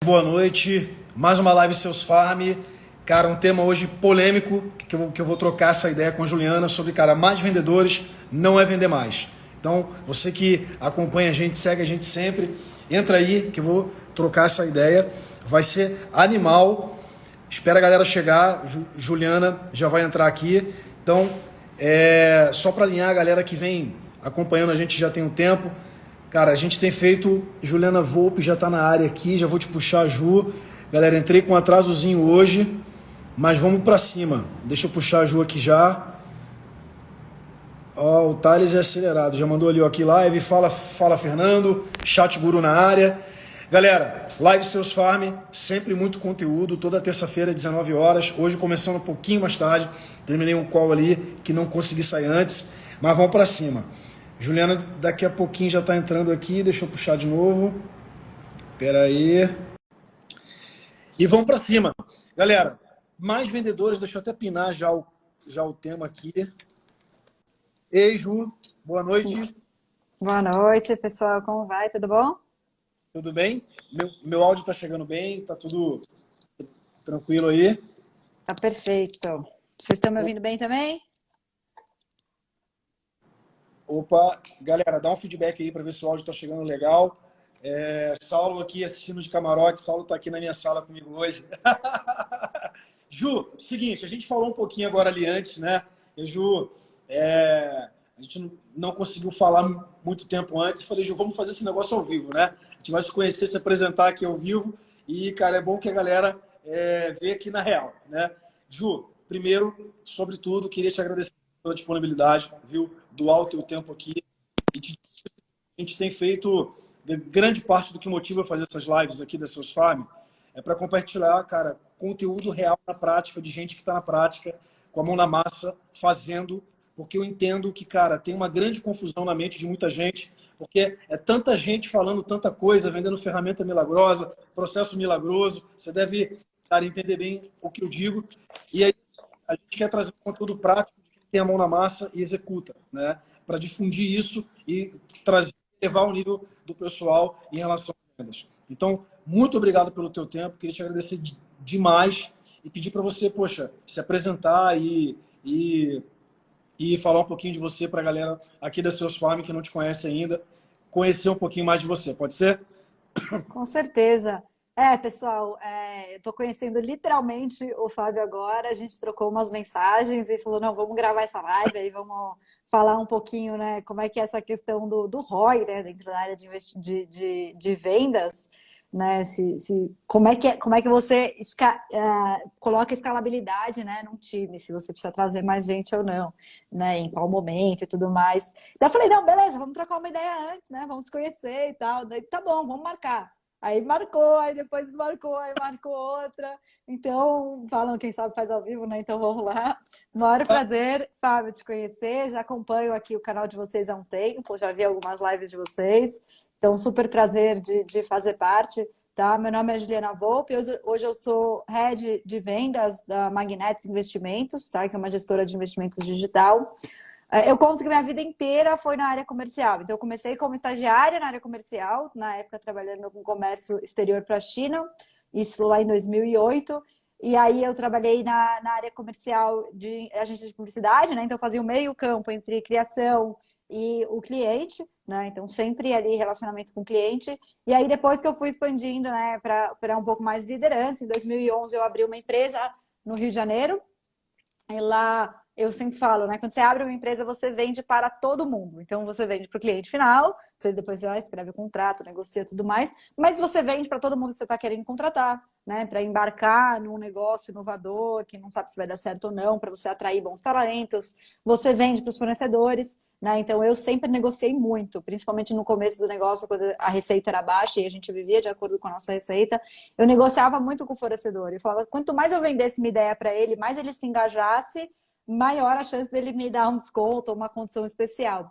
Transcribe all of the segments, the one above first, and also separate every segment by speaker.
Speaker 1: boa noite. Mais uma live Seus Farm. Cara, um tema hoje polêmico, que eu vou trocar essa ideia com a Juliana sobre, cara, mais vendedores não é vender mais. Então, você que acompanha a gente, segue a gente sempre, entra aí que eu vou trocar essa ideia. Vai ser animal. Espera a galera chegar. Juliana já vai entrar aqui. Então, só para alinhar a galera que vem acompanhando a gente já tem um tempo. Cara, a gente tem feito... Juliana Volpe já está na área aqui, já vou te puxar, Ju. Galera, entrei com um atrasozinho hoje, mas vamos para cima. Deixa eu puxar a Ju aqui já. Ó, o Thales é acelerado, já mandou ali ó, aqui live. Fala Fernando, chat guru na área. Galera, live Seus Farm, sempre muito conteúdo, toda terça-feira, 19 horas. Hoje começando um pouquinho mais tarde, terminei um call ali que não consegui sair antes, mas vamos para cima. Juliana daqui a pouquinho já está entrando aqui, deixa eu puxar de novo. Espera aí. E vamos para cima. Galera, mais vendedores, deixa eu até pinar já o tema aqui. Ei, Ju, boa noite.
Speaker 2: Boa noite, pessoal. Como vai? Tudo bom?
Speaker 1: Tudo bem? Meu áudio está chegando bem? Tá tudo tranquilo aí?
Speaker 2: Tá perfeito. Vocês estão me ouvindo bem também?
Speaker 1: Opa, galera, dá um feedback aí para ver se o áudio está chegando legal. Saulo aqui assistindo de camarote, Saulo está aqui na minha sala comigo hoje. Ju, seguinte, a gente falou um pouquinho agora ali antes, né? Ju, a gente não conseguiu falar muito tempo antes. Falei, Ju, vamos fazer esse negócio ao vivo, né? A gente vai se conhecer, se apresentar aqui ao vivo. E, cara, é bom que a galera vê aqui na real, né? Ju, primeiro, sobre tudo, queria te agradecer pela disponibilidade, viu? Doar o teu tempo aqui. A gente tem feito grande parte do que motiva fazer essas lives aqui da Seus Farm é para compartilhar, cara, conteúdo real na prática, de gente que está na prática, com a mão na massa, fazendo, porque eu entendo que, cara, tem uma grande confusão na mente de muita gente, porque é tanta gente falando tanta coisa, vendendo ferramenta milagrosa, processo milagroso, você deve, cara, entender bem o que eu digo, e aí a gente quer trazer um conteúdo prático de quem tem a mão na massa e executa, né? Para difundir isso e elevar o nível do pessoal em relação às vendas. Então, muito obrigado pelo teu tempo, queria te agradecer demais e pedir para você, poxa, se apresentar e falar um pouquinho de você para a galera aqui da Seus Farm que não te conhece ainda, conhecer um pouquinho mais de você, pode ser?
Speaker 2: Com certeza. Pessoal, eu estou conhecendo literalmente o Fábio agora. A gente trocou umas mensagens e falou, não, vamos gravar essa live, aí vamos falar um pouquinho, né, como é que é essa questão do ROI, né, dentro da área de vendas, né, como é que você coloca escalabilidade, né, num time, se você precisa trazer mais gente ou não, né, em qual momento e tudo mais. Daí eu falei, não, beleza, vamos trocar uma ideia antes, né, vamos se conhecer e tal. Daí, tá bom, vamos marcar. Aí marcou, aí depois desmarcou, aí marcou outra. Então, falam, quem sabe faz ao vivo, né? Então vamos lá. Maior prazer, Fábio, te conhecer. Já acompanho aqui o canal de vocês há um tempo, já vi algumas lives de vocês. Então, super prazer de fazer parte, tá? Meu nome é Juliana Volpe, hoje eu sou Head de Vendas da Magnetis Investimentos, tá? Que é uma gestora de investimentos digital. Eu conto que minha vida inteira foi na área comercial. Então, eu comecei como estagiária na área comercial, na época trabalhando com comércio exterior para a China, isso lá em 2008. E aí eu trabalhei na área comercial de agência de publicidade, né? Então, eu fazia o meio campo entre criação e o cliente, né? Então, sempre ali relacionamento com o cliente. E aí, depois que eu fui expandindo, né, para um pouco mais de liderança, em 2011 eu abri uma empresa no Rio de Janeiro. E lá eu sempre falo, né? Quando você abre uma empresa, você vende para todo mundo. Então, você vende para o cliente final, você depois escreve o contrato, negocia tudo mais, mas você vende para todo mundo que você está querendo contratar, né? Para embarcar num negócio inovador, que não sabe se vai dar certo ou não, para você atrair bons talentos. Você vende para os fornecedores, né? Então, eu sempre negociei muito, principalmente no começo do negócio, quando a receita era baixa e a gente vivia de acordo com a nossa receita. Eu negociava muito com o fornecedor. Eu falava, quanto mais eu vendesse uma ideia para ele, mais ele se engajasse, maior a chance dele me dar um desconto ou uma condição especial.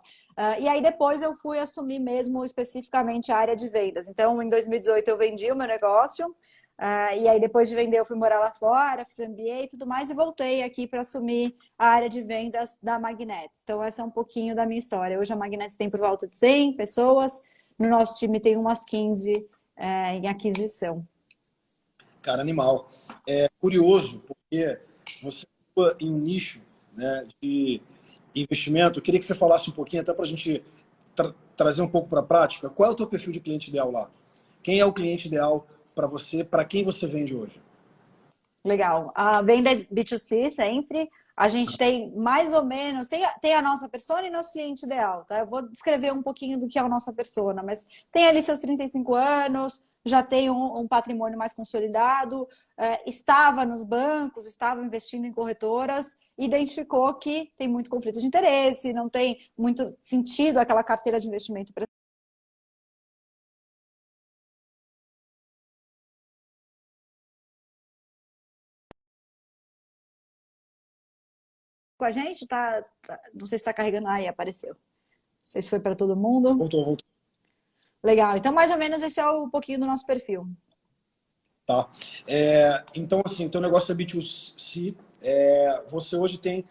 Speaker 2: E aí depois eu fui assumir mesmo especificamente a área de vendas. Então, em 2018 eu vendi o meu negócio, e aí depois de vender eu fui morar lá fora, fiz MBA e tudo mais, e voltei aqui para assumir a área de vendas da Magnetis. Então, essa é um pouquinho da minha história. Hoje a Magnetis tem por volta de 100 pessoas, no nosso time tem umas 15 em aquisição.
Speaker 1: Cara, animal. É curioso, porque você atua em um nicho, né, de investimento. Eu queria que você falasse um pouquinho, até para a gente trazer um pouco para a prática. Qual é o teu perfil de cliente ideal lá? Quem é o cliente ideal para você? Para quem você vende hoje?
Speaker 2: Legal. A venda é B2C sempre. A gente tem mais ou menos, tem a nossa persona e nosso cliente ideal, tá? Eu vou descrever um pouquinho do que é a nossa persona, mas tem ali seus 35 anos, já tem um patrimônio mais consolidado, estava nos bancos, estava investindo em corretoras, identificou que tem muito conflito de interesse, não tem muito sentido aquela carteira de investimento com a gente, não sei se está carregando, aí apareceu. Não sei se foi para todo mundo.
Speaker 1: Voltou, voltou.
Speaker 2: Legal, então mais ou menos esse é um pouquinho do nosso perfil.
Speaker 1: Tá. Então, assim, o teu negócio é B2C. Você hoje tem...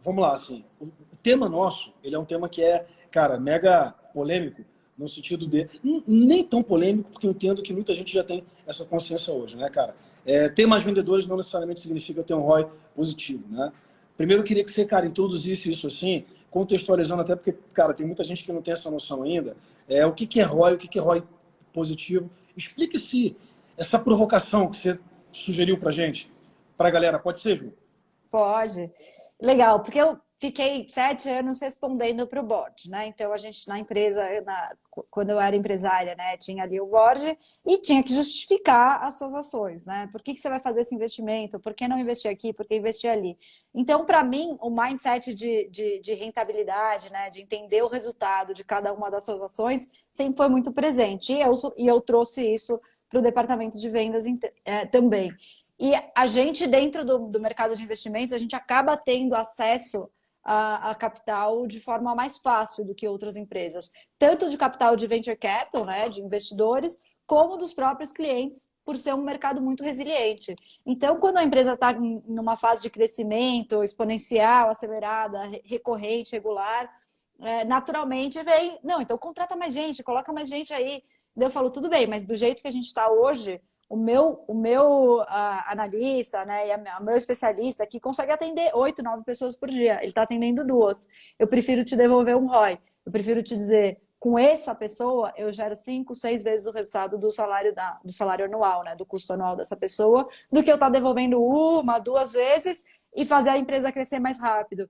Speaker 1: Vamos lá, assim, o tema nosso, ele é um tema que é, cara, mega polêmico, no sentido de... Nem tão polêmico, porque eu entendo que muita gente já tem essa consciência hoje, né, cara? Ter mais vendedores não necessariamente significa ter um ROI positivo, né? Primeiro, eu queria que você, cara, introduzisse isso assim, contextualizando até porque, cara, tem muita gente que não tem essa noção ainda. O que que é ROI, o que que é ROI positivo. Explique-se essa provocação que você sugeriu pra gente, pra galera. Pode ser, Ju?
Speaker 2: Pode. Legal, porque eu fiquei 7 anos respondendo para o board, né? Então a gente na empresa, quando eu era empresária, né, tinha ali o board e tinha que justificar as suas ações, né? Por que você vai fazer esse investimento? Por que não investir aqui? Por que investir ali? Então, para mim, o mindset de rentabilidade, né, de entender o resultado de cada uma das suas ações, sempre foi muito presente. E eu trouxe isso para o departamento de vendas também. E a gente, dentro do mercado de investimentos, a gente acaba tendo acesso a capital de forma mais fácil do que outras empresas. Tanto de capital de venture capital, né, de investidores, como dos próprios clientes, por ser um mercado muito resiliente. Então, quando a empresa está numa fase de crescimento exponencial, acelerada, recorrente, regular, naturalmente vem, não, então contrata mais gente, coloca mais gente aí. Daí eu falo, tudo bem, mas do jeito que a gente está hoje, o meu analista, né, o meu especialista aqui consegue atender 8, 9 pessoas por dia. Ele está atendendo 2. Eu prefiro te devolver um ROI. Eu prefiro te dizer, com essa pessoa, eu gero 5, 6 vezes o resultado do salário anual, né, do custo anual dessa pessoa, do que eu estar devolvendo 1, 2 vezes e fazer a empresa crescer mais rápido.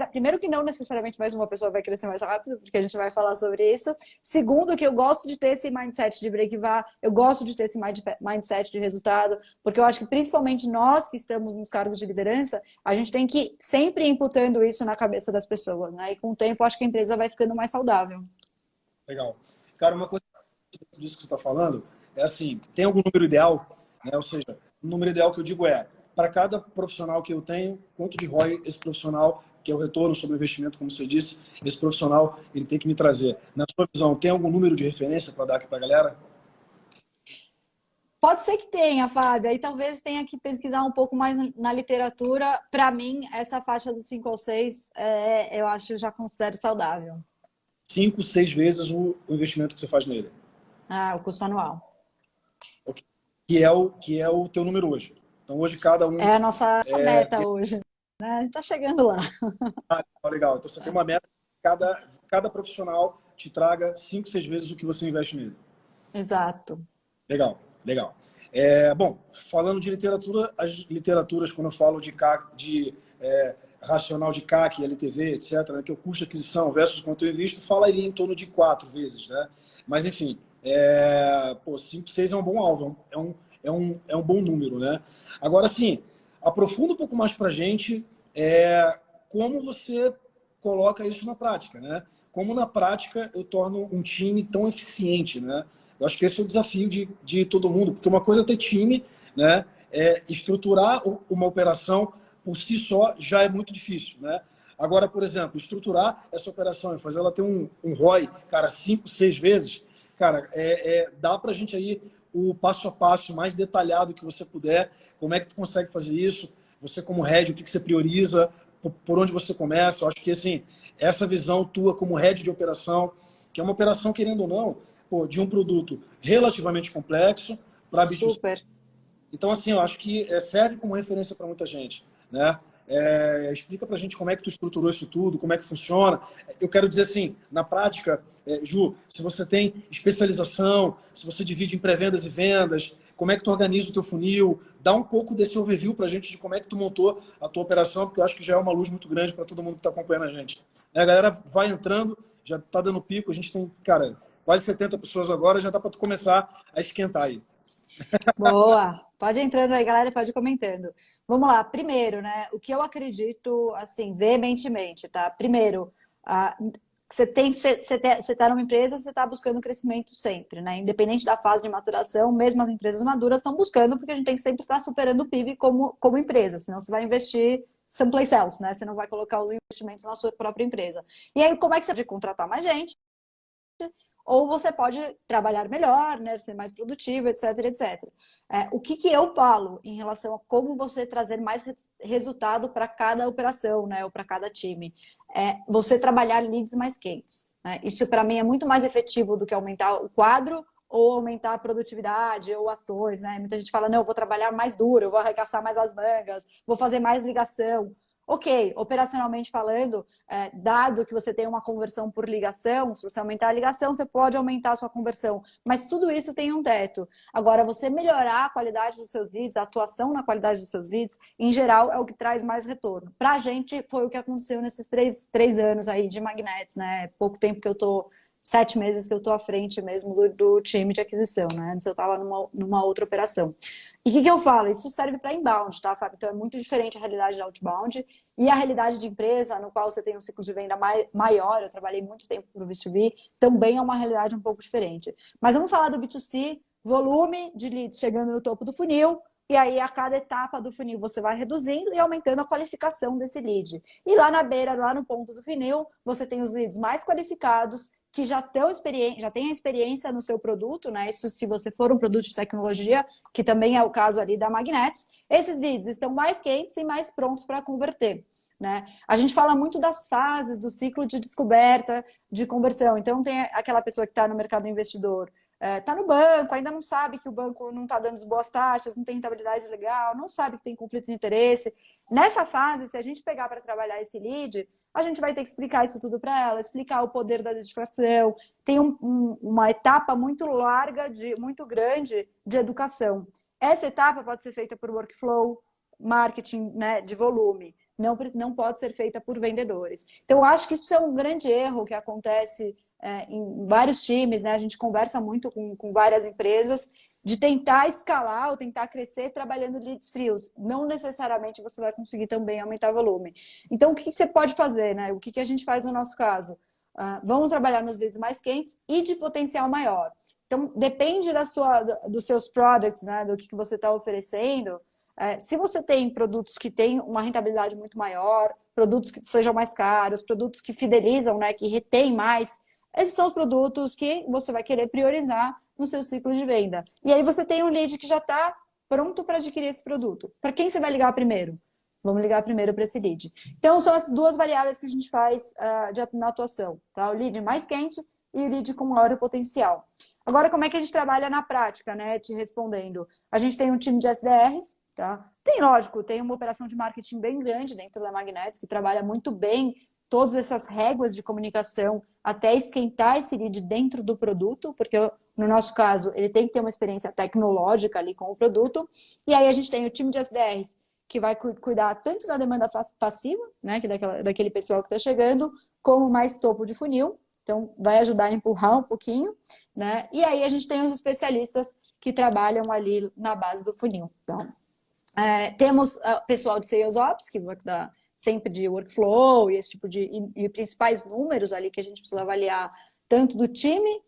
Speaker 2: Primeiro que não necessariamente mais uma pessoa vai crescer mais rápido, porque a gente vai falar sobre isso. Segundo, que eu gosto de ter esse mindset de break-even, eu gosto de ter esse mindset de resultado, porque eu acho que principalmente nós que estamos nos cargos de liderança, a gente tem que sempre ir imputando isso na cabeça das pessoas, né? E com o tempo, eu acho que a empresa vai ficando mais saudável.
Speaker 1: Legal. Cara, uma coisa disso que você está falando é assim, tem algum número ideal, né? Ou seja, o número ideal que eu digo para cada profissional que eu tenho, quanto de ROI esse profissional, que é o retorno sobre o investimento, como você disse, esse profissional ele tem que me trazer. Na sua visão, tem algum número de referência para dar aqui para a galera?
Speaker 2: Pode ser que tenha, Fábio. Aí talvez tenha que pesquisar um pouco mais na literatura. Para mim, essa faixa dos 5 ou 6, eu acho, eu já considero saudável.
Speaker 1: 5, 6 vezes o investimento que você faz nele.
Speaker 2: O custo anual.
Speaker 1: Okay. Que é o teu número hoje. Então, hoje cada um...
Speaker 2: É a nossa meta hoje. Né? A gente está chegando lá.
Speaker 1: Legal. Então, você tem uma meta que cada profissional te traga 5, 6 vezes o que você investe nele.
Speaker 2: Exato.
Speaker 1: Legal, legal. Bom, falando de literatura, as literaturas, quando eu falo de racional de CAC, LTV, etc., né, que é o custo de aquisição versus quanto eu invisto, fala ali em torno de 4 vezes, né? Mas, enfim, 5, 6 é um bom alvo, é um bom número, né? Agora, sim, aprofunda um pouco mais para a gente como você coloca isso na prática, né? Como na prática eu torno um time tão eficiente, né? Eu acho que esse é o desafio de todo mundo, porque uma coisa é ter time, né? Estruturar uma operação por si só já é muito difícil, né? Agora, por exemplo, estruturar essa operação e fazer ela ter um ROI, cara, 5, 6 vezes, cara, dá pra gente aí o passo a passo mais detalhado que você puder, como é que tu consegue fazer isso, você como head, o que você prioriza, por onde você começa. Eu acho que, assim, essa visão tua como head de operação, que é uma operação, querendo ou não, de um produto relativamente complexo para B2C.
Speaker 2: Super.
Speaker 1: Então, assim, eu acho que serve como referência para muita gente, né? Explica para a gente como é que tu estruturou isso tudo, como é que funciona. Eu quero dizer assim, na prática, Ju, se você tem especialização, se você divide em pré-vendas e vendas, como é que tu organiza o teu funil, dá um pouco desse overview para a gente de como é que tu montou a tua operação, porque eu acho que já é uma luz muito grande para todo mundo que está acompanhando a gente. A galera vai entrando, já está dando pico, a gente tem, cara, quase 70 pessoas agora, já dá para tu começar a esquentar aí.
Speaker 2: Boa! Pode entrando aí, galera, pode ir comentando. Vamos lá. Primeiro, né? O que eu acredito, assim, veementemente, tá? Primeiro, você tá numa empresa, você está buscando crescimento sempre, né? Independente da fase de maturação, mesmo as empresas maduras estão buscando, porque a gente tem que sempre estar superando o PIB como empresa, senão você vai investir someplace else, né? Você não vai colocar os investimentos na sua própria empresa. E aí, como é que você pode contratar mais gente? Ou você pode trabalhar melhor, né, ser mais produtivo, etc, etc. O que eu falo em relação a como você trazer mais resultado para cada operação, né, ou para cada time? Você trabalhar leads mais quentes, né? Isso, para mim, é muito mais efetivo do que aumentar o quadro ou aumentar a produtividade ou ações, né? Muita gente fala, não, eu vou trabalhar mais duro, eu vou arregaçar mais as mangas, vou fazer mais ligação. Ok, operacionalmente falando, dado que você tem uma conversão por ligação, se você aumentar a ligação, você pode aumentar a sua conversão, mas tudo isso tem um teto. Agora, você melhorar a qualidade dos seus leads, a atuação na qualidade dos seus leads, em geral, é o que traz mais retorno. Para a gente, foi o que aconteceu nesses três anos aí de Magnetics, né? Pouco tempo que eu tô 7 meses que eu estou à frente mesmo do time de aquisição, né? Antes eu estava numa outra operação. E o que eu falo? Isso serve para inbound, tá, Fábio? Então é muito diferente a realidade de outbound e a realidade de empresa, no qual você tem um ciclo de venda maior. Eu trabalhei muito tempo no B2B, também é uma realidade um pouco diferente. Mas vamos falar do B2C, volume de leads chegando no topo do funil, e aí a cada etapa do funil você vai reduzindo e aumentando a qualificação desse lead. E lá na beira, lá no ponto do funil, você tem os leads mais qualificados, que já têm a experiência no seu produto, né? Isso se você for um produto de tecnologia, que também é o caso ali da Magnetics, esses leads estão mais quentes e mais prontos para converter, né? A gente fala muito das fases do ciclo de descoberta, de conversão. Então tem aquela pessoa que está no mercado investidor, está no banco, ainda não sabe que o banco não está dando as boas taxas, não tem rentabilidade legal, não sabe que tem conflito de interesse. Nessa fase, se a gente pegar para trabalhar esse lead, a gente vai ter que explicar isso tudo para ela, explicar o poder da dedicação. Tem uma etapa muito larga, muito grande de educação. Essa etapa pode ser feita por workflow, marketing, né, de volume. Não pode ser feita por vendedores. Então, eu acho que isso é um grande erro que acontece em vários times, né? A gente conversa muito com várias empresas de tentar escalar ou tentar crescer trabalhando leads frios. Não necessariamente você vai conseguir também aumentar o volume. Então, o que você pode fazer, né? O que a gente faz no nosso caso? Vamos trabalhar nos leads mais quentes e de potencial maior. Então, depende dos seus products, né? Do que você está oferecendo. Se você tem produtos que têm uma rentabilidade muito maior, produtos que sejam mais caros, produtos que fidelizam, né? Que retêm mais, esses são os produtos que você vai querer priorizar no seu ciclo de venda. E aí você tem um lead que já está pronto para adquirir esse produto. Para quem você vai ligar primeiro? Vamos ligar primeiro para esse lead. Então, são essas duas variáveis que a gente faz na atuação. Tá? O lead mais quente e o lead com maior potencial. Agora, como é que a gente trabalha na prática, né? Te respondendo. A gente tem um time de SDRs, tá? Tem uma operação de marketing bem grande dentro da Magnetics, que trabalha muito bem todas essas réguas de comunicação até esquentar esse lead dentro do produto, porque no nosso caso ele tem que ter uma experiência tecnológica ali com o produto. E aí a gente tem o time de SDRs que vai cuidar tanto da demanda passiva, né, que daquele pessoal que está chegando, como mais topo de funil. Então, vai ajudar a empurrar um pouquinho, né? E aí a gente tem os especialistas que trabalham ali na base do funil. Então, temos pessoal de Sales Ops, que vai dar sempre de workflow e esse tipo e principais números ali que a gente precisa avaliar, tanto do time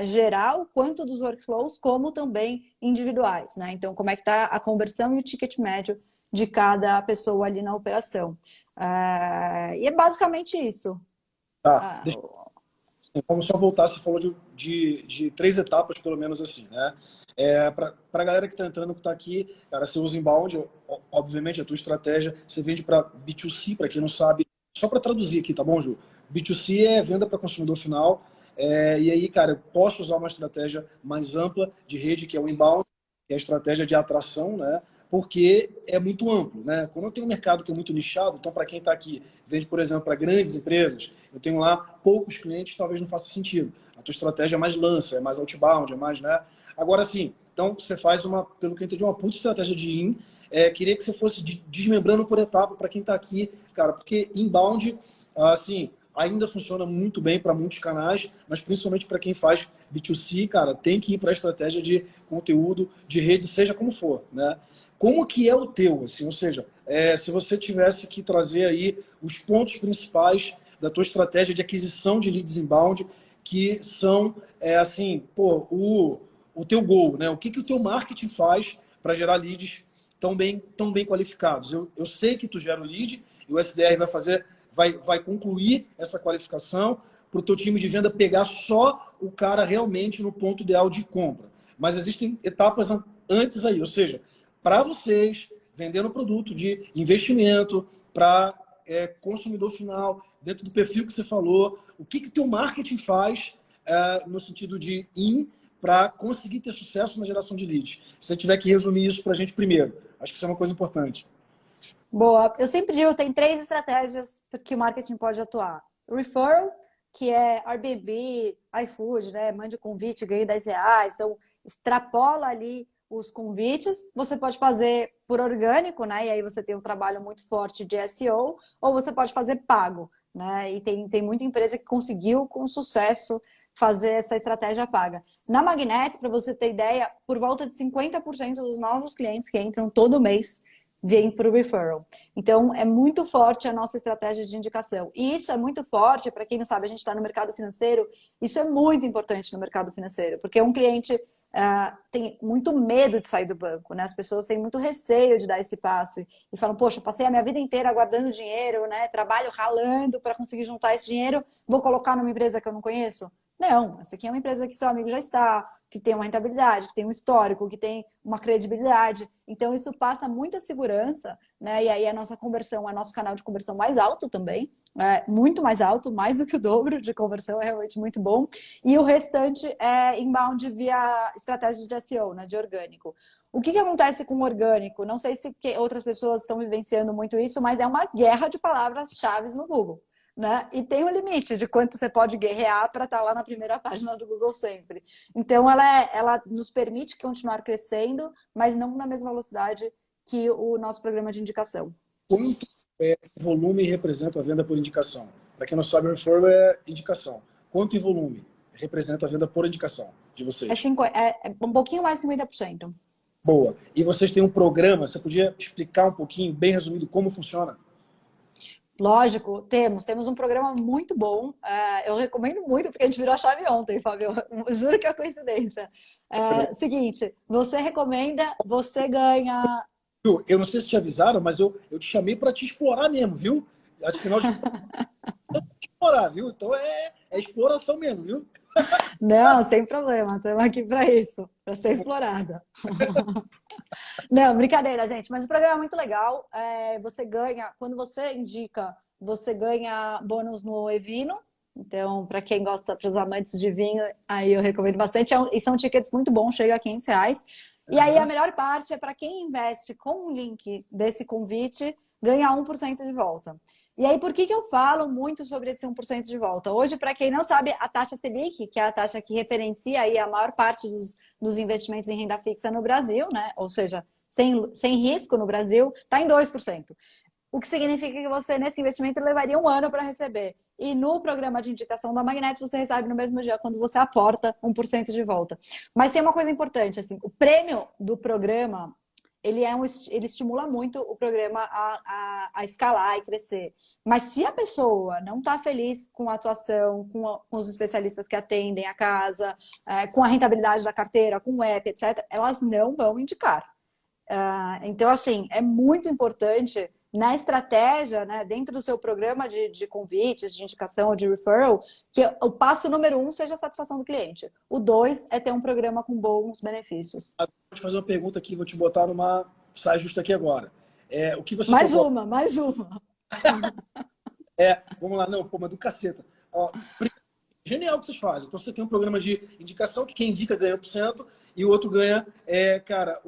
Speaker 2: geral, quanto dos workflows, como também individuais, né? Então, como é que está a conversão e o ticket médio de cada pessoa ali na operação. E é basicamente isso.
Speaker 1: Tá, vamos só voltar, você falou de 3 etapas, pelo menos assim, né? Para a galera que está entrando, que está aqui, cara, você usa inbound, obviamente, a tua estratégia, você vende para B2C, para quem não sabe, só para traduzir aqui, tá bom, Ju? B2C é venda para consumidor final, e aí, cara, eu posso usar uma estratégia mais ampla de rede, que é o inbound, que é a estratégia de atração, né? Porque é muito amplo, né? Quando eu tenho um mercado que é muito nichado, então para quem está aqui, vende, por exemplo, para grandes empresas, eu tenho lá poucos clientes, talvez não faça sentido. A tua estratégia é mais lança, é mais outbound, é mais, né? Agora sim, então você faz uma, pelo que eu entendi, uma puta estratégia de in. Queria que você fosse desmembrando por etapa para quem está aqui, cara, porque inbound, assim, ainda funciona muito bem para muitos canais, mas principalmente para quem faz B2C, cara, tem que ir para a estratégia de conteúdo, de rede, seja como for, né? Como que é o teu, assim, ou seja, se você tivesse que trazer aí os pontos principais da tua estratégia de aquisição de leads inbound, que são, assim, pô, o teu goal, né? O que que o teu marketing faz para gerar leads tão bem qualificados? Eu sei que tu gera o lead e o SDR vai concluir essa qualificação para o teu time de venda pegar só o cara realmente no ponto ideal de compra. Mas existem etapas antes aí, ou seja, para vocês vendendo produto de investimento para consumidor final, dentro do perfil que você falou, o que que o teu marketing faz no sentido de para conseguir ter sucesso na geração de leads? Se você tiver que resumir isso para a gente primeiro, acho que isso é uma coisa importante.
Speaker 2: Boa. Eu sempre digo, tem 3 estratégias que o marketing pode atuar. Referral, que é Airbnb, iFood, né? Mande um convite, ganhe R$ 10. Então, extrapola ali os convites. Você pode fazer por orgânico, né? E aí você tem um trabalho muito forte de SEO, ou você pode fazer pago, né? E tem muita empresa que conseguiu com sucesso fazer essa estratégia paga. Na Magnetics, para você ter ideia, por volta de 50% dos novos clientes que entram todo mês vem para o referral. Então, é muito forte a nossa estratégia de indicação. E isso é muito forte, para quem não sabe, a gente está no mercado financeiro, isso é muito importante no mercado financeiro, porque um cliente tem muito medo de sair do banco, né? As pessoas têm muito receio de dar esse passo e falam, poxa, passei a minha vida inteira guardando dinheiro, né? Trabalho ralando para conseguir juntar esse dinheiro, vou colocar numa empresa que eu não conheço? Não, essa aqui é uma empresa que seu amigo já está, que tem uma rentabilidade, que tem um histórico, que tem uma credibilidade. Então, isso passa muita segurança, né? E aí a nossa conversão, é nosso canal de conversão mais alto também, muito mais alto, mais do que o dobro de conversão, é realmente muito bom. E o restante é inbound via estratégia de SEO, né? De orgânico. O que acontece com o orgânico? Não sei se outras pessoas estão vivenciando muito isso, mas é uma guerra de palavras-chave no Google. Né? E tem um limite de quanto você pode guerrear para estar lá na primeira página do Google sempre. Então, ela nos permite continuar crescendo, mas não na mesma velocidade que o nosso programa de indicação.
Speaker 1: Quanto volume representa a venda por indicação? Para quem não sabe, o referral é indicação. Quanto em volume representa a venda por indicação de vocês?
Speaker 2: É um pouquinho mais de 50%.
Speaker 1: Boa. E vocês têm um programa, você podia explicar um pouquinho, bem resumido, como funciona?
Speaker 2: Lógico, temos um programa muito bom. Eu recomendo muito, porque a gente virou a chave ontem, Fábio. Juro que é coincidência. Seguinte, você recomenda, você ganha.
Speaker 1: Eu não sei se te avisaram, mas eu te chamei para te explorar mesmo, viu? Afinal de contas, explorar, viu? Então é exploração mesmo, viu?
Speaker 2: Não, sem problema, estamos aqui para isso, para ser explorada. Não, brincadeira, gente, mas o programa é muito legal. Você ganha, quando você indica, você ganha bônus no Evino. Então, para quem gosta, para os amantes de vinho, aí eu recomendo bastante. E são tickets muito bons, chega a R$ 500. E aí a melhor parte é para quem investe com o link desse convite, ganhar 1% de volta. E aí, por que eu falo muito sobre esse 1% de volta? Hoje, para quem não sabe, a taxa Selic, que é a taxa que referencia aí a maior parte dos investimentos em renda fixa no Brasil, né? Ou seja, sem risco no Brasil, está em 2%. O que significa que você, nesse investimento, levaria um ano para receber. E no programa de indicação da Magnetis, você recebe no mesmo dia, quando você aporta 1% de volta. Mas tem uma coisa importante, assim, o prêmio do programa, ele estimula muito o programa a escalar e crescer. Mas se a pessoa não está feliz com a atuação, com os especialistas que atendem a casa, com a rentabilidade da carteira, com o app, etc., elas não vão indicar. Então, assim, é muito importante na estratégia, né, dentro do seu programa de convites, de indicação ou de referral, que o passo número 1 seja a satisfação do cliente. O 2 é ter um programa com bons benefícios.
Speaker 1: Vou te fazer uma pergunta aqui, vou te botar numa saia justa aqui agora. O que você
Speaker 2: mais uma.
Speaker 1: Vamos lá, não, pô, mas do caceta. Ó, genial o que vocês fazem. Então você tem um programa de indicação que quem indica ganha 1%, e o outro ganha, cara,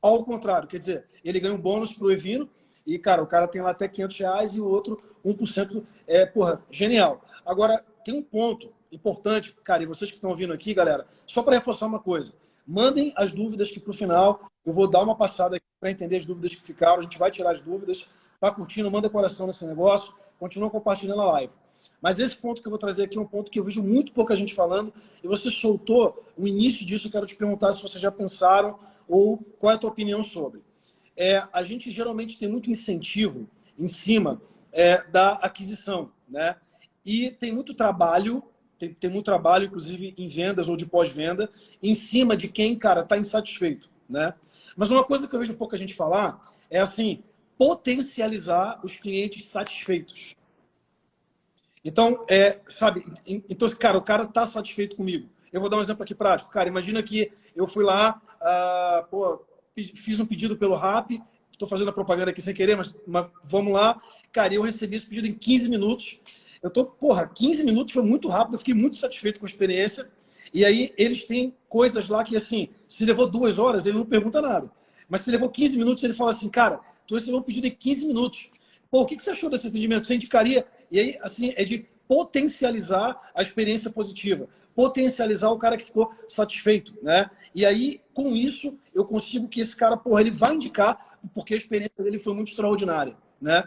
Speaker 1: ao contrário. Quer dizer, ele ganha um bônus pro Evino e, cara, o cara tem lá até R$ 500 e o outro 1%. Porra, genial. Agora, tem um ponto importante, cara, e vocês que estão ouvindo aqui, galera, só para reforçar uma coisa. Mandem as dúvidas que pro final eu vou dar uma passada aqui para entender as dúvidas que ficaram. A gente vai tirar as dúvidas. Tá curtindo? Manda coração nesse negócio. Continua compartilhando a live. Mas esse ponto que eu vou trazer aqui é um ponto que eu vejo muito pouca gente falando. E você soltou o início disso. Eu quero te perguntar se vocês já pensaram ou qual é a tua opinião sobre. A gente geralmente tem muito incentivo em cima da aquisição, né? E tem muito trabalho, tem muito trabalho, inclusive em vendas ou de pós-venda, em cima de quem, cara, está insatisfeito, né? Mas uma coisa que eu vejo pouca gente falar é assim, potencializar os clientes satisfeitos. Então, sabe, então, cara, o cara está satisfeito comigo. Eu vou dar um exemplo aqui prático. Cara, imagina que eu fui lá, fiz um pedido pelo Rappi, estou fazendo a propaganda aqui sem querer, mas vamos lá. Cara, eu recebi esse pedido em 15 minutos. 15 minutos foi muito rápido, eu fiquei muito satisfeito com a experiência. E aí eles têm coisas lá que, assim, se levou 2 horas, ele não pergunta nada. Mas se levou 15 minutos, ele fala assim, cara, tu recebeu um pedido em 15 minutos. Pô, o que você achou desse atendimento? Você indicaria? E aí, assim, é de potencializar a experiência positiva. Potencializar o cara que ficou satisfeito, né? E aí, com isso, eu consigo que esse cara, porra, ele vai indicar porque a experiência dele foi muito extraordinária, né?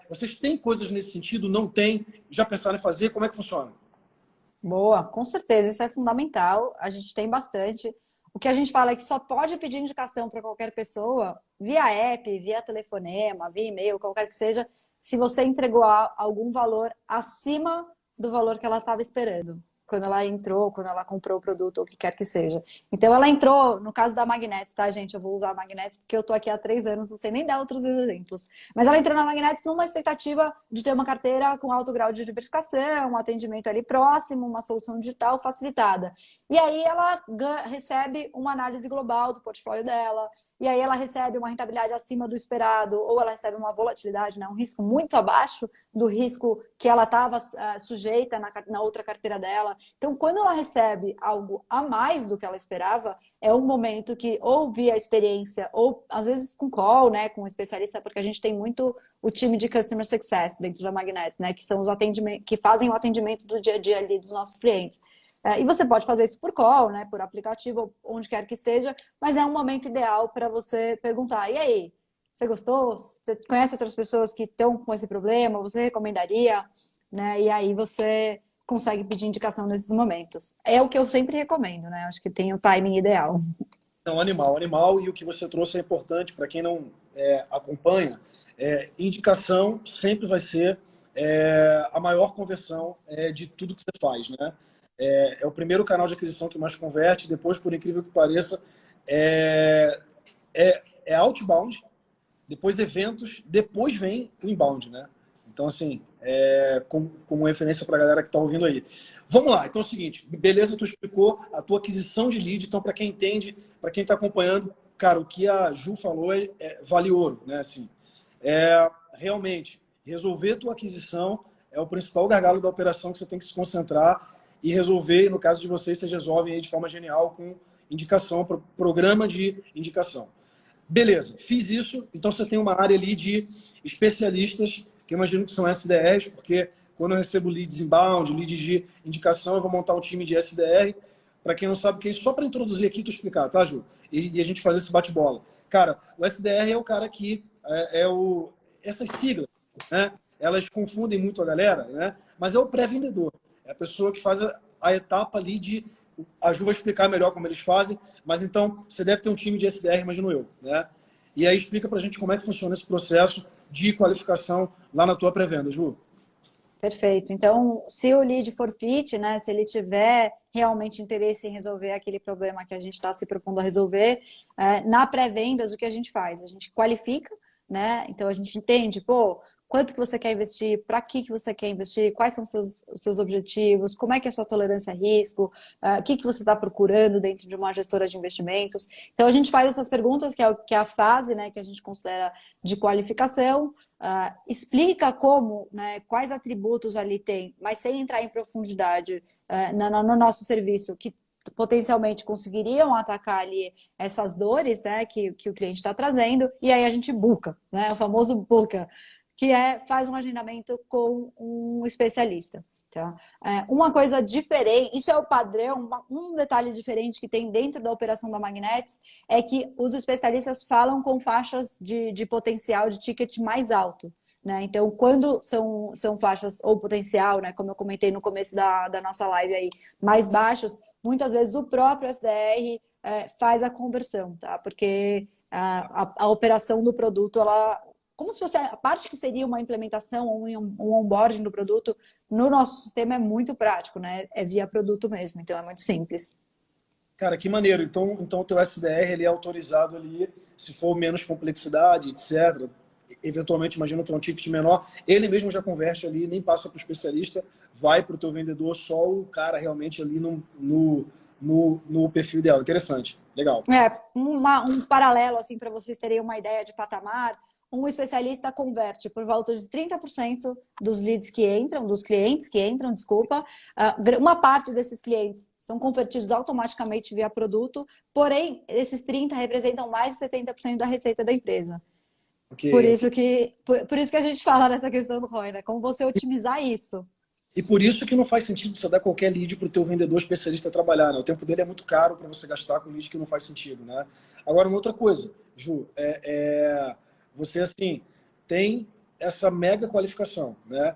Speaker 1: Vocês têm coisas nesse sentido? Não tem? Já pensaram em fazer? Como é que funciona?
Speaker 2: Boa, com certeza, isso é fundamental. A gente tem bastante. O que a gente fala é que só pode pedir indicação para qualquer pessoa via app, via telefonema, via e-mail, qualquer que seja, se você entregou algum valor acima do valor que ela estava esperando. Quando ela entrou, quando ela comprou o produto, ou o que quer que seja. Então, ela entrou, no caso da Magnetis, tá, gente? Eu vou usar a Magnetis porque eu tô aqui há 3 anos, não sei nem dar outros exemplos. Mas ela entrou na Magnetis numa expectativa de ter uma carteira com alto grau de diversificação, um atendimento ali próximo, uma solução digital facilitada. E aí, ela recebe uma análise global do portfólio dela, e aí ela recebe uma rentabilidade acima do esperado, ou ela recebe uma volatilidade, né, um risco muito abaixo do risco que ela estava sujeita na outra carteira dela. Então, quando ela recebe algo a mais do que ela esperava, é um momento que, ou via experiência, ou às vezes com call, né, com um especialista, porque a gente tem muito o time de Customer Success dentro da Magnetis, né, que são os atendimentos, que fazem o atendimento do dia a dia ali dos nossos clientes. E você pode fazer isso por call, né, por aplicativo, onde quer que seja, mas é um momento ideal para você perguntar, e aí, você gostou? Você conhece outras pessoas que estão com esse problema? Você recomendaria? Né? E aí você consegue pedir indicação nesses momentos. É o que eu sempre recomendo, né? Acho que tem o timing ideal.
Speaker 1: Não, animal, e o que você trouxe é importante para quem não acompanha. Indicação sempre vai ser a maior conversão de tudo que você faz, né? É o primeiro canal de aquisição que mais converte, depois, por incrível que pareça, outbound, depois eventos, depois vem o inbound, né? Então, assim, como referência para a galera que está ouvindo aí. Vamos lá, então é o seguinte, beleza, tu explicou a tua aquisição de lead, então para quem entende, para quem está acompanhando, cara, o que a Ju falou vale ouro, né? Assim, realmente, resolver tua aquisição é o principal gargalo da operação que você tem que se concentrar e resolver, e no caso de vocês, vocês resolvem aí de forma genial com indicação, programa de indicação. Beleza, fiz isso, então você tem uma área ali de especialistas, que eu imagino que são SDRs, porque quando eu recebo leads inbound, leads de indicação, eu vou montar um time de SDR. Para quem não sabe o que é isso, só para introduzir aqui e tu explicar, tá, Ju? E a gente fazer esse bate-bola. Cara, o SDR é o cara que essas siglas, né? Elas confundem muito a galera, né? Mas é o pré-vendedor. É a pessoa que faz a etapa ali de... A Ju vai explicar melhor como eles fazem, mas então você deve ter um time de SDR, imagino eu, né? E aí explica pra gente como é que funciona esse processo de qualificação lá na tua pré-venda, Ju.
Speaker 2: Perfeito. Então, se o lead for fit, né, se ele tiver realmente interesse em resolver aquele problema que a gente está se propondo a resolver, na pré-vendas, o que a gente faz? A gente qualifica, né? Então, a gente entende, pô, quanto que você quer investir, para que você quer investir, quais são os seus objetivos, como é que é a sua tolerância a risco, o que você está procurando dentro de uma gestora de investimentos. Então, a gente faz essas perguntas, que é a fase, né, que a gente considera de qualificação, explica como, né, quais atributos ali tem, mas sem entrar em profundidade no nosso serviço, que potencialmente conseguiriam atacar ali essas dores, né, que o cliente está trazendo, e aí a gente buca, né, o famoso buca, que faz um agendamento com um especialista. Tá? Uma coisa diferente, isso é o padrão, um detalhe diferente que tem dentro da operação da Magnetics é que os especialistas falam com faixas de potencial de ticket mais alto. Né? Então, quando são faixas ou potencial, né, como eu comentei no começo da nossa live aí, mais baixos, muitas vezes o próprio SDR faz a conversão, tá? Porque a operação do produto, ela, como se fosse a parte que seria uma implementação ou um onboarding do produto, no nosso sistema é muito prático, né? É via produto mesmo, então é muito simples.
Speaker 1: Cara, que maneiro. Então o teu SDR ele é autorizado ali, se for menos complexidade, etc. Eventualmente, imagino que é um ticket menor, ele mesmo já converte ali, nem passa para o especialista, vai para o teu vendedor, só o cara realmente ali no perfil ideal. Interessante, legal.
Speaker 2: Um paralelo, assim, para vocês terem uma ideia de patamar, um especialista converte por volta de 30% dos leads que entram, dos clientes que entram, desculpa. Uma parte desses clientes são convertidos automaticamente via produto, porém, esses 30% representam mais de 70% da receita da empresa.
Speaker 1: Okay,
Speaker 2: por isso que a gente fala dessa questão do ROI, né? Como você otimizar isso.
Speaker 1: E por isso que não faz sentido você dar qualquer lead para o teu vendedor especialista trabalhar, né? O tempo dele é muito caro para você gastar com lead que não faz sentido, né? Agora, uma outra coisa, Ju, você, assim, tem essa mega qualificação, né?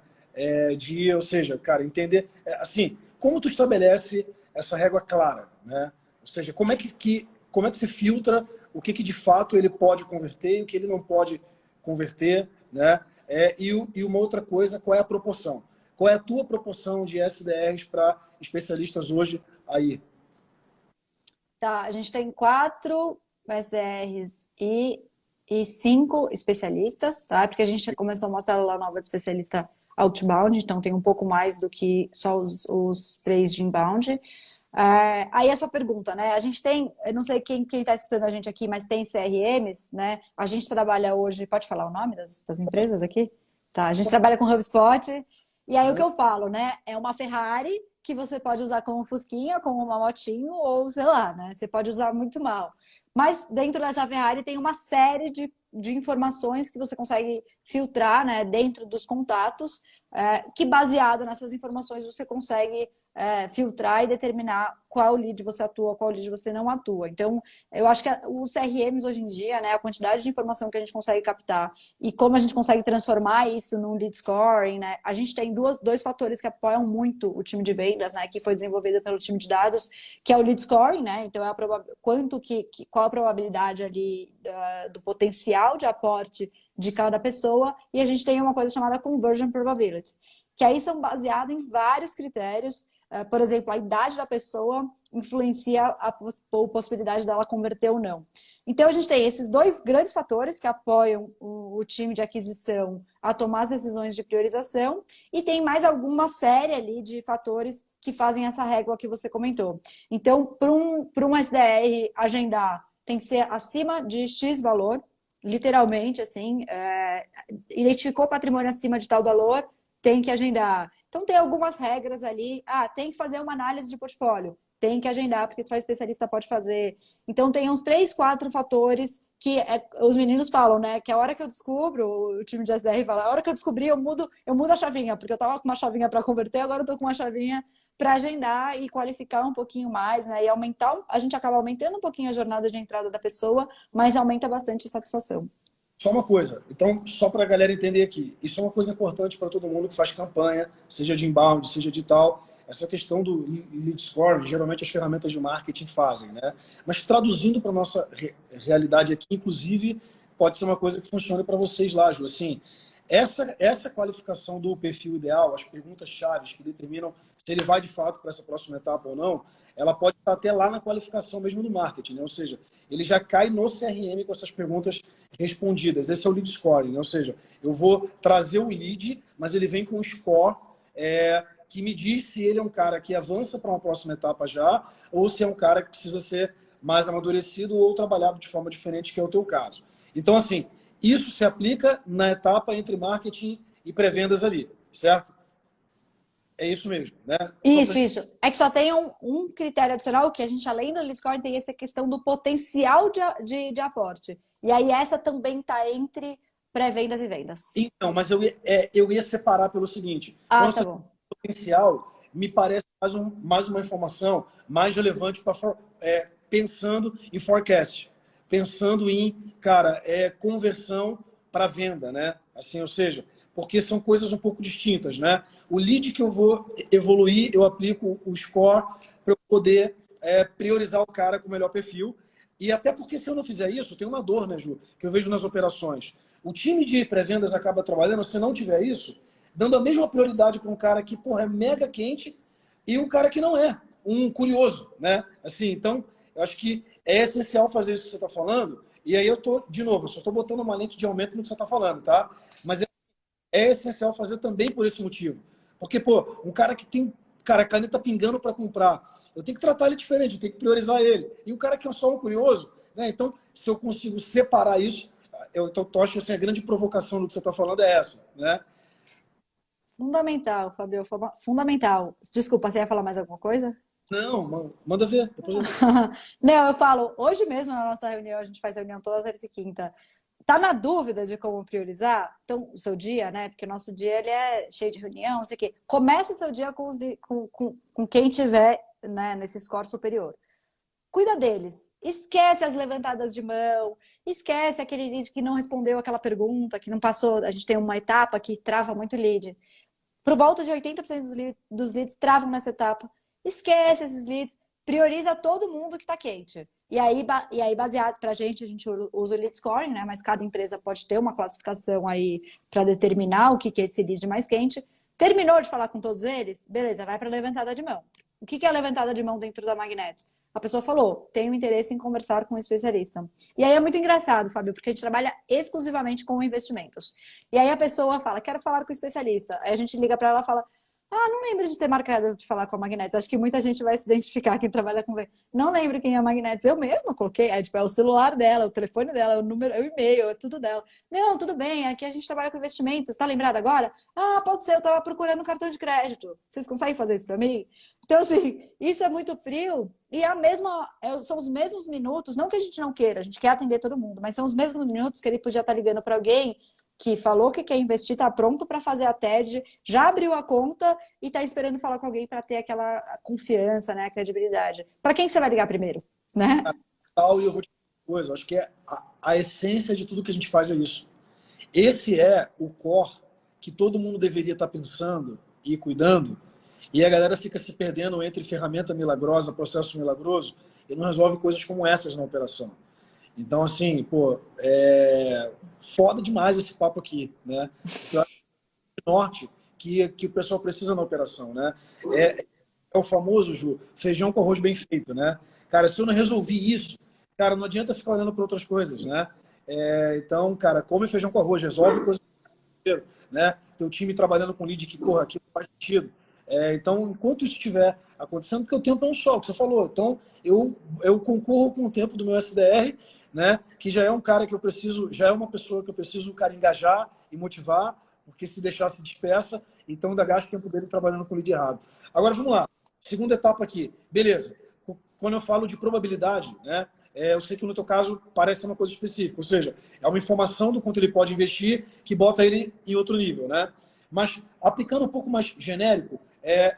Speaker 1: Ou seja, cara, entender, assim, como tu estabelece essa régua clara, né? Ou seja, como é que você filtra o que de fato ele pode converter e o que ele não pode converter, né? E uma outra coisa, qual é a proporção? Qual é a tua proporção de SDRs para especialistas hoje aí?
Speaker 2: Tá, a gente tem 4 SDRs e 5 especialistas, tá? Porque a gente começou uma célula nova de especialista outbound, então tem um pouco mais do que só os 3 de inbound. Aí a sua pergunta, né? A gente tem, eu não sei quem está escutando a gente aqui, mas tem CRMs, né? A gente trabalha hoje, pode falar o nome das empresas aqui? Tá, a gente trabalha com HubSpot. E aí o que eu falo, né? É uma Ferrari que você pode usar como fusquinha, como uma motinho, ou sei lá, né? Você pode usar muito mal. Mas dentro dessa Ferrari tem uma série de informações que você consegue filtrar, né? Dentro dos contatos, que baseado nessas informações você consegue filtrar e determinar qual lead você atua, qual lead você não atua. Então, eu acho que os CRMs hoje em dia, né, a quantidade de informação que a gente consegue captar e como a gente consegue transformar isso num lead scoring, né, a gente tem dois fatores que apoiam muito o time de vendas, né, que foi desenvolvido pelo time de dados, que é o lead scoring, né, então é qual a probabilidade ali do potencial de aporte de cada pessoa, e a gente tem uma coisa chamada conversion probability, que aí são baseados em vários critérios. Por exemplo, a idade da pessoa influencia a possibilidade dela converter ou não. Então, a gente tem esses 2 grandes fatores que apoiam o time de aquisição a tomar as decisões de priorização e tem mais alguma série ali de fatores que fazem essa régua que você comentou. Então, para um SDR agendar, tem que ser acima de X valor, literalmente, assim, identificou patrimônio acima de tal valor, tem que agendar. Então, tem algumas regras ali. Tem que fazer uma análise de portfólio. Tem que agendar, porque só especialista pode fazer. Então, tem uns 3, 4 fatores que os meninos falam, né? Que a hora que eu descubro, o time de SDR fala, a hora que eu descobri, eu mudo a chavinha, porque eu tava com uma chavinha para converter, agora eu tô com uma chavinha para agendar e qualificar um pouquinho mais, né? E aumentar, a gente acaba aumentando um pouquinho a jornada de entrada da pessoa, mas aumenta bastante a satisfação.
Speaker 1: Só uma coisa, então, só para a galera entender aqui, isso é uma coisa importante para todo mundo que faz campanha, seja de inbound, seja de tal, essa questão do lead scoring, geralmente as ferramentas de marketing fazem, né? Mas traduzindo para a nossa realidade aqui, inclusive, pode ser uma coisa que funcione para vocês lá, Ju. Assim, essa qualificação do perfil ideal, as perguntas-chave que determinam se ele vai de fato para essa próxima etapa ou não, ela pode estar até lá na qualificação mesmo do marketing, né? Ou seja, ele já cai no CRM com essas perguntas respondidas. Esse é o lead scoring, né? Ou seja, eu vou trazer o lead, mas ele vem com um score que me diz se ele é um cara que avança para uma próxima etapa já, ou se é um cara que precisa ser mais amadurecido ou trabalhado de forma diferente, que é o teu caso. Então, assim, isso se aplica na etapa entre marketing e pré-vendas ali, certo? É isso mesmo, né?
Speaker 2: Isso. É que só tem um critério adicional que a gente, além do lead scoring, tem essa questão do potencial de aporte. E aí essa também está entre pré-vendas e vendas.
Speaker 1: Então, mas eu ia separar pelo seguinte:
Speaker 2: Ah,
Speaker 1: quando
Speaker 2: tá
Speaker 1: você
Speaker 2: bom.
Speaker 1: tem potencial, me parece mais uma informação mais relevante para pensando em forecast, pensando em, cara, conversão para venda, né? Assim, ou seja, porque são coisas um pouco distintas, né? O lead que eu vou evoluir, eu aplico o score para eu poder priorizar o cara com o melhor perfil. E até porque se eu não fizer isso, tem uma dor, né, Ju? Que eu vejo nas operações. O time de pré-vendas acaba trabalhando, se não tiver isso, dando a mesma prioridade para um cara que, porra, é mega quente e um cara que não é, um curioso, né? Assim, então, eu acho que é essencial fazer isso que você está falando. E aí eu tô, de novo, eu só estou botando uma lente de aumento no que você está falando, tá? Mas é essencial fazer também por esse motivo. Porque, pô, um cara que tem, cara, a caneta pingando para comprar, eu tenho que tratar ele diferente, eu tenho que priorizar ele. E o cara que é só um curioso, né? Então, se eu consigo separar isso, eu acho que assim, a grande provocação do que você está falando é essa, né?
Speaker 2: Fundamental, Fabio. Fundamental. Desculpa, você ia falar mais alguma coisa?
Speaker 1: Não, manda ver. Depois eu...
Speaker 2: Não, eu falo, hoje mesmo na nossa reunião, a gente faz reunião toda terça e quinta. Tá na dúvida de como priorizar? Então, o seu dia, né? Porque o nosso dia ele é cheio de reunião, não sei o quê. Começa o seu dia com quem tiver, né, nesse score superior. Cuida deles. Esquece as levantadas de mão, esquece aquele lead que não respondeu aquela pergunta, que não passou. A gente tem uma etapa que trava muito lead. Por volta de 80% dos leads travam nessa etapa. Esquece esses leads, prioriza todo mundo que está quente. E aí, baseado para a gente usa o lead scoring, né? Mas cada empresa pode ter uma classificação aí para determinar o que é esse lead mais quente. Terminou de falar com todos eles? Beleza, vai para a levantada de mão. O que é a levantada de mão dentro da Magnetics? A pessoa falou, tenho interesse em conversar com um especialista. E aí é muito engraçado, Fábio, porque a gente trabalha exclusivamente com investimentos. E aí a pessoa fala, quero falar com o especialista. Aí a gente liga para ela e fala, não lembro de ter marcado de falar com a Magnetis. Acho que muita gente vai se identificar quem trabalha com. Não lembro quem é a Magnetis. Eu mesma coloquei. Tipo, é o celular dela, o telefone dela, o número, o e-mail, é tudo dela. Não, tudo bem. Aqui a gente trabalha com investimentos. Tá lembrado agora? Ah, pode ser. Eu tava procurando um cartão de crédito. Vocês conseguem fazer isso para mim? Então, assim, isso é muito frio. E são os mesmos minutos. Não que a gente não queira, a gente quer atender todo mundo, mas são os mesmos minutos que ele podia estar ligando para alguém que falou que quer investir, está pronto para fazer a TED, já abriu a conta e está esperando falar com alguém para ter aquela confiança, né, a credibilidade. Para quem você vai ligar primeiro, né?
Speaker 1: E eu vou te dizer uma coisa, eu acho que a essência de tudo que a gente faz é isso. Esse é o core que todo mundo deveria estar pensando e cuidando, e a galera fica se perdendo entre ferramenta milagrosa, processo milagroso, e não resolve coisas como essas na operação. Então, assim, pô, foda demais esse papo aqui, né? Eu acho que é o norte que o pessoal precisa na operação, né? É o famoso, Ju, feijão com arroz bem feito, né? Cara, se eu não resolvi isso, cara, não adianta ficar olhando para outras coisas, né? Então, cara, come feijão com arroz, resolve coisas, né? Teu time trabalhando com lead que, porra, aquilo faz sentido. Então, enquanto isso estiver acontecendo, porque o tempo é um só, que você falou. Então, eu concorro com o tempo do meu SDR, né? Que já é um cara que eu preciso, já é uma pessoa que eu preciso, cara, engajar e motivar, porque se deixar se dispersa, então ainda gasto o tempo dele trabalhando com o lead errado. Agora, vamos lá. Segunda etapa aqui. Beleza. Quando eu falo de probabilidade, né? Eu sei que no teu caso parece ser uma coisa específica, ou seja, é uma informação do quanto ele pode investir que bota ele em outro nível, né? Mas aplicando um pouco mais genérico,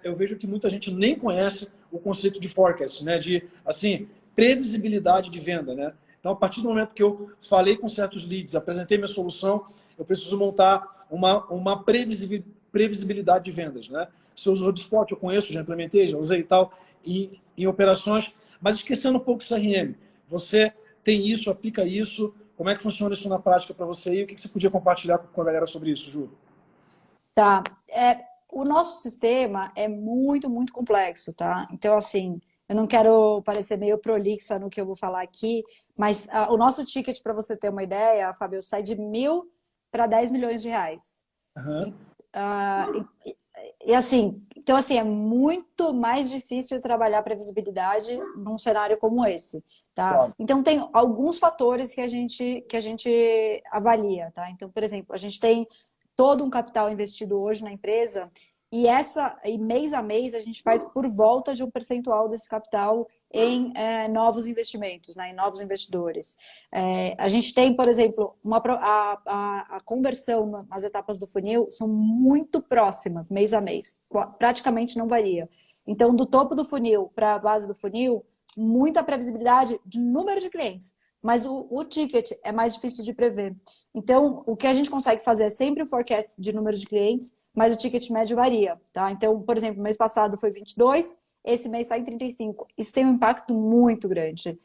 Speaker 1: eu vejo que muita gente nem conhece o conceito de forecast, né? De, assim, previsibilidade de venda, né? Então, a partir do momento que eu falei com certos leads, apresentei minha solução, eu preciso montar uma previsibilidade de vendas, né? Se eu uso o HubSpot, eu conheço, já implementei, já usei e tal, em operações, mas esquecendo um pouco o CRM. Você tem isso, aplica isso, como é que funciona isso na prática para você e o que você podia compartilhar com a galera sobre isso, Ju?
Speaker 2: Tá. O nosso sistema é muito, muito complexo, tá? Então, assim, eu não quero parecer meio prolixa no que eu vou falar aqui, mas o nosso ticket, para você ter uma ideia, Fábio, sai de 1.000 para 10 milhões de reais.
Speaker 1: Uhum.
Speaker 2: Ah, e assim, então assim, é muito mais difícil trabalhar previsibilidade num cenário como esse, tá?
Speaker 1: Claro.
Speaker 2: Então tem alguns fatores que a gente avalia, tá? Então, por exemplo, a gente tem todo um capital investido hoje na empresa E mês a mês a gente faz por volta de um percentual desse capital em novos investimentos, né, em novos investidores. A gente tem, por exemplo, a conversão nas etapas do funil são muito próximas, mês a mês, praticamente não varia. Então, do topo do funil para a base do funil, muita previsibilidade de número de clientes, mas o ticket é mais difícil de prever. Então, o que a gente consegue fazer é sempre o forecast de número de clientes, mas o ticket médio varia, tá? Então, por exemplo, mês passado foi 22, esse mês está em 35. Isso tem um impacto muito grande.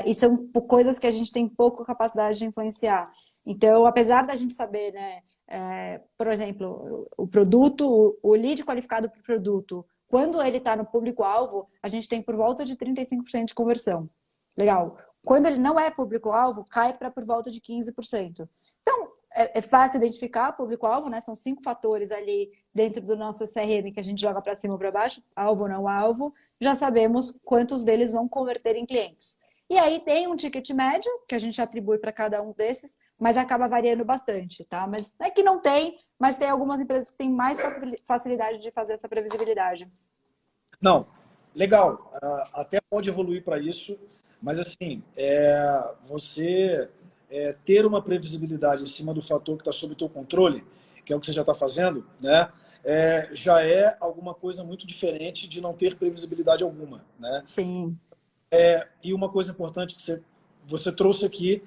Speaker 2: E são coisas que a gente tem pouca capacidade de influenciar. Então, apesar da gente saber, né, por exemplo, o produto, o lead qualificado para o produto, quando ele está no público-alvo, a gente tem por volta de 35% de conversão. Legal. Quando ele não é público-alvo, cai para por volta de 15%. Então, é fácil identificar público-alvo, né? São 5 fatores ali dentro do nosso CRM que a gente joga para cima ou para baixo, alvo ou não alvo. Já sabemos quantos deles vão converter em clientes. E aí tem um ticket médio que a gente atribui para cada um desses, mas acaba variando bastante, tá? Mas não é que não tem, mas tem algumas empresas que têm mais facilidade de fazer essa previsibilidade.
Speaker 1: Não, legal. Até pode evoluir para isso, mas assim, você ter uma previsibilidade em cima do fator que está sob o teu controle, que é o que você já está fazendo, né? Já é alguma coisa muito diferente de não ter previsibilidade alguma, né?
Speaker 2: Sim.
Speaker 1: E uma coisa importante que você trouxe aqui,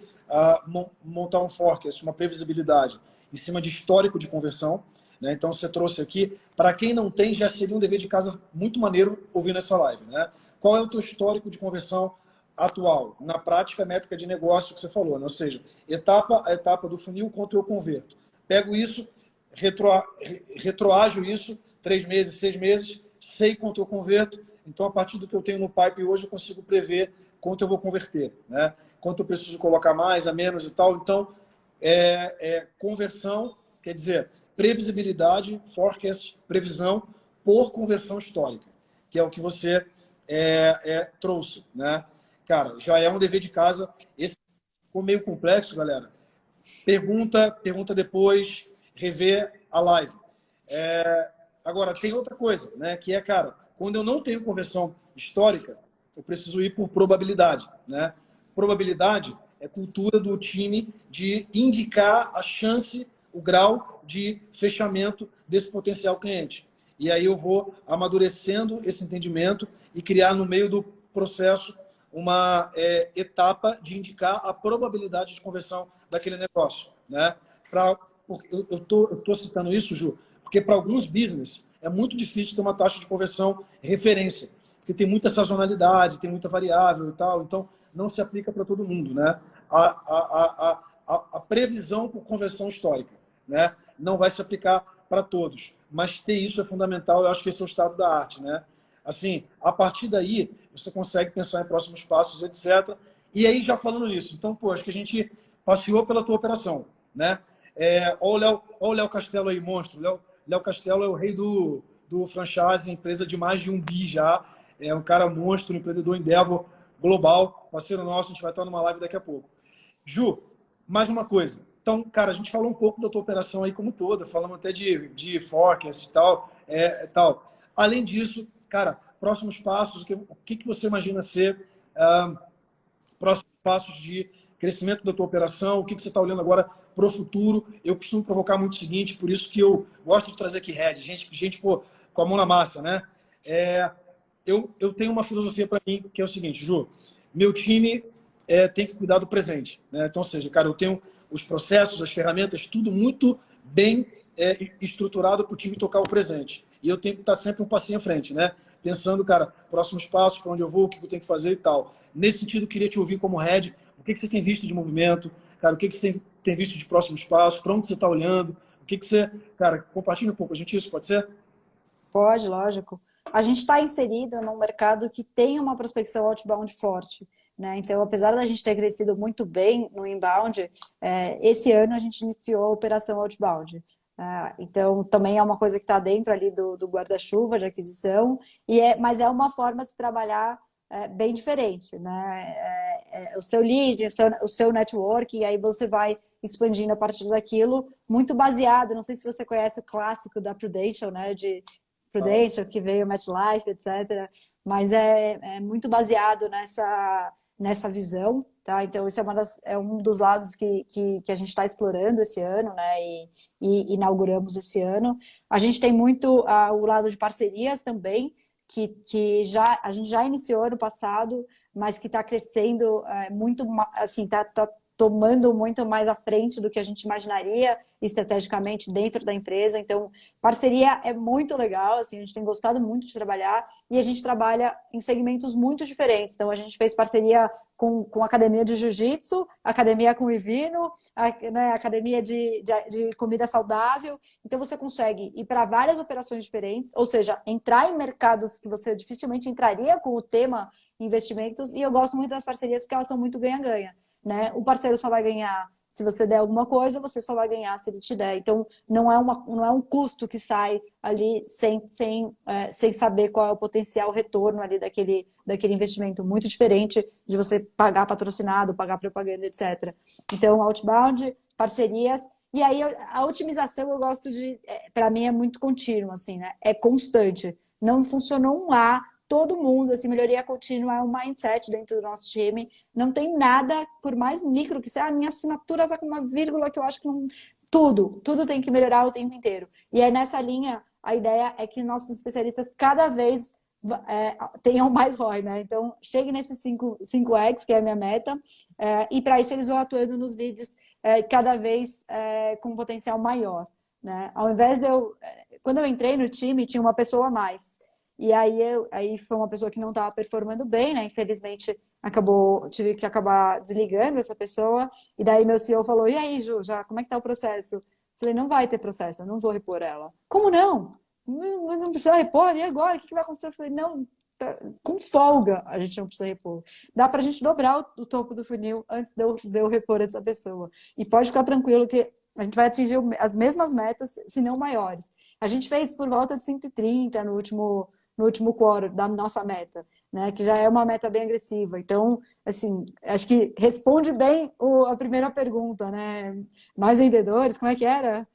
Speaker 1: montar um forecast, uma previsibilidade em cima de histórico de conversão, né? Então você trouxe aqui, para quem não tem, já seria um dever de casa muito maneiro ouvindo essa live, né? Qual é o teu histórico de conversão atual? Na prática, métrica de negócio que você falou, né? Ou seja, etapa a etapa do funil, quanto eu converto. Pego isso, retroajo isso, 3 meses, 6 meses, sei quanto eu converto, então a partir do que eu tenho no pipe hoje eu consigo prever quanto eu vou converter, né? Quanto eu preciso colocar mais, a menos e tal. Então, conversão, quer dizer, previsibilidade, forecast, previsão por conversão histórica, que é o que você trouxe, né? Cara, já é um dever de casa. Esse ficou meio complexo, galera. Pergunta depois, rever a live. Agora, tem outra coisa, né? Que cara, quando eu não tenho conversão histórica, eu preciso ir por probabilidade, né? Probabilidade é cultura do time de indicar a chance, o grau de fechamento desse potencial cliente. E aí eu vou amadurecendo esse entendimento e criar no meio do processo uma etapa de indicar a probabilidade de conversão daquele negócio, né? Eu tô citando isso, Ju, porque para alguns business é muito difícil ter uma taxa de conversão referência, porque tem muita sazonalidade, tem muita variável e tal, então não se aplica para todo mundo, né? A previsão por conversão histórica, né? Não vai se aplicar para todos, mas ter isso é fundamental, eu acho que esse é o estado da arte, né? Assim, a partir daí, você consegue pensar em próximos passos, etc. E aí, já falando nisso, então, pô, acho que a gente passeou pela tua operação, né? Olha o Léo Castelo aí, monstro. Léo Castelo é o rei do franchise, empresa de mais de 1 bi já. É um cara monstro, empreendedor Endeavor global, parceiro nosso, a gente vai estar numa live daqui a pouco. Ju, mais uma coisa. Então, cara, a gente falou um pouco da tua operação aí como toda, falamos até de forecast e tal, tal. Além disso, cara, próximos passos, o que você imagina ser próximos passos de crescimento da tua operação, o que você está olhando agora para o futuro? Eu costumo provocar muito o seguinte, por isso que eu gosto de trazer aqui Red, gente pô, com a mão na massa, né? Eu tenho uma filosofia para mim que é o seguinte, Ju, meu time tem que cuidar do presente, né? Então, ou seja, cara, eu tenho os processos, as ferramentas, tudo muito bem estruturado para o time tocar o presente. E eu tenho que estar sempre um passinho à frente, né? Pensando, cara, próximos passos, para onde eu vou, o que eu tenho que fazer e tal. Nesse sentido, eu queria te ouvir como head, o que você tem visto de movimento, cara, o que você tem visto de próximos passos, para onde você está olhando, o que você... Cara, compartilha um pouco a gente isso, pode ser?
Speaker 2: Pode, lógico. A gente está inserido num mercado que tem uma prospecção outbound forte, né? Então, apesar da gente ter crescido muito bem no inbound, esse ano a gente iniciou a operação outbound. Então, também é uma coisa que está dentro ali do guarda-chuva de aquisição, mas é uma forma de se trabalhar bem diferente, né? O seu lead, o seu network, e aí você vai expandindo a partir daquilo, muito baseado, não sei se você conhece o clássico da Prudential, né? De Prudential, que veio MetLife, etc. Mas é muito baseado nessa visão, tá? Então, isso é um dos lados que a gente está explorando esse ano, né? E inauguramos esse ano. A gente tem muito o lado de parcerias também, a gente já iniciou ano passado, mas que está crescendo muito, assim, está tomando muito mais à frente do que a gente imaginaria estrategicamente dentro da empresa. Então, parceria é muito legal, assim, a gente tem gostado muito de trabalhar e a gente trabalha em segmentos muito diferentes. Então, a gente fez parceria com a academia de jiu-jitsu, academia com o Ivino, né, academia de comida saudável. Então, você consegue ir para várias operações diferentes, ou seja, entrar em mercados que você dificilmente entraria com o tema investimentos. E eu gosto muito das parcerias porque elas são muito ganha-ganha. Né? O parceiro só vai ganhar se você der alguma coisa, você só vai ganhar se ele te der. Então, não é um custo que sai ali sem saber qual é o potencial retorno ali daquele investimento. Muito diferente de você pagar patrocinado, pagar propaganda, etc. Então, outbound, parcerias. E aí, a otimização, eu gosto para mim, é muito contínua, assim, né? É constante. Não funcionou um A, todo mundo, assim, melhoria contínua é um mindset dentro do nosso time. Não tem nada, por mais micro que seja, a minha assinatura está com uma vírgula que eu acho que não... Tudo tem que melhorar o tempo inteiro. E aí, nessa linha, a ideia é que nossos especialistas cada vez tenham mais ROI, né? Então, chegue nesses 5x, que é a minha meta, e para isso eles vão atuando nos leads cada vez com um potencial maior, né? Ao invés de quando eu entrei no time, tinha uma pessoa a mais. E aí foi uma pessoa que não estava performando bem, né? Infelizmente, tive que acabar desligando essa pessoa. E daí meu CEO falou, e aí, Ju, como é que tá o processo? Falei, não vai ter processo, eu não vou repor ela. Como não? Mas não precisa repor? E agora? O que vai acontecer? Eu falei, não, com folga a gente não precisa repor. Dá pra gente dobrar o topo do funil antes de eu repor essa pessoa. E pode ficar tranquilo que a gente vai atingir as mesmas metas, se não maiores. A gente fez por volta de 130 no último quarter da nossa meta, né? Que já é uma meta bem agressiva. Então, assim, acho que responde bem a primeira pergunta, né? Mais vendedores, como é que era?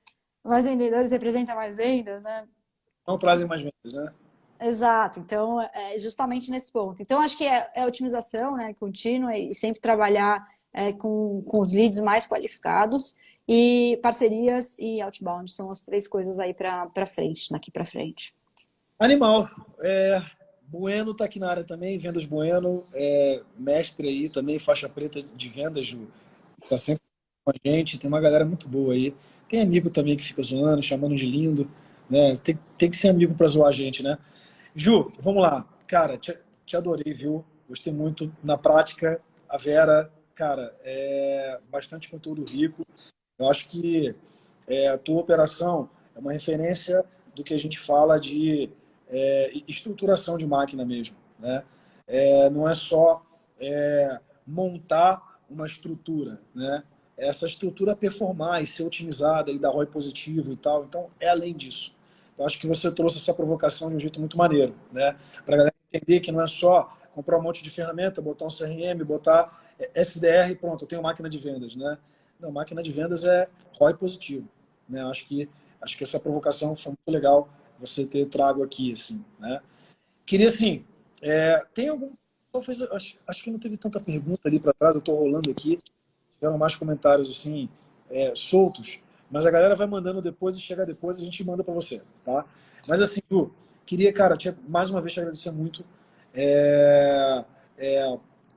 Speaker 2: Mais vendedores representa mais vendas, né?
Speaker 1: Não trazem mais vendas, né?
Speaker 2: Exato, então é justamente nesse ponto. Então, acho que é otimização, né, contínua e sempre trabalhar com os leads mais qualificados e parcerias e outbound são as três coisas aí para frente, daqui para frente.
Speaker 1: Animal. Bueno tá aqui na área também, vendas Bueno, mestre aí também, faixa preta de vendas, Ju. Tá sempre com a gente, tem uma galera muito boa aí. Tem amigo também que fica zoando, chamando de lindo, né? Tem que ser amigo para zoar a gente, né? Ju, vamos lá. Cara, te adorei, viu? Gostei muito. Na prática, a Vera, cara, bastante conteúdo rico. Eu acho que a tua operação é uma referência do que a gente fala de estruturação de máquina mesmo, né? Não é só montar uma estrutura, né? Essa estrutura performar e ser otimizada e dar ROI positivo e tal. Então, é além disso. Eu acho que você trouxe essa provocação de um jeito muito maneiro, né? Para a galera entender que não é só comprar um monte de ferramenta, botar um CRM, botar SDR e pronto, eu tenho máquina de vendas, né? Não, máquina de vendas é ROI positivo, né? Acho que essa provocação foi muito legal você ter trago aqui, assim, né? Queria, assim, tem algum... Acho que não teve tanta pergunta ali para trás, eu estou rolando aqui, tiveram mais comentários, assim, soltos, mas a galera vai mandando depois e chega depois a gente manda para você, tá? Mas assim, Ju, queria, cara, mais uma vez te agradecer muito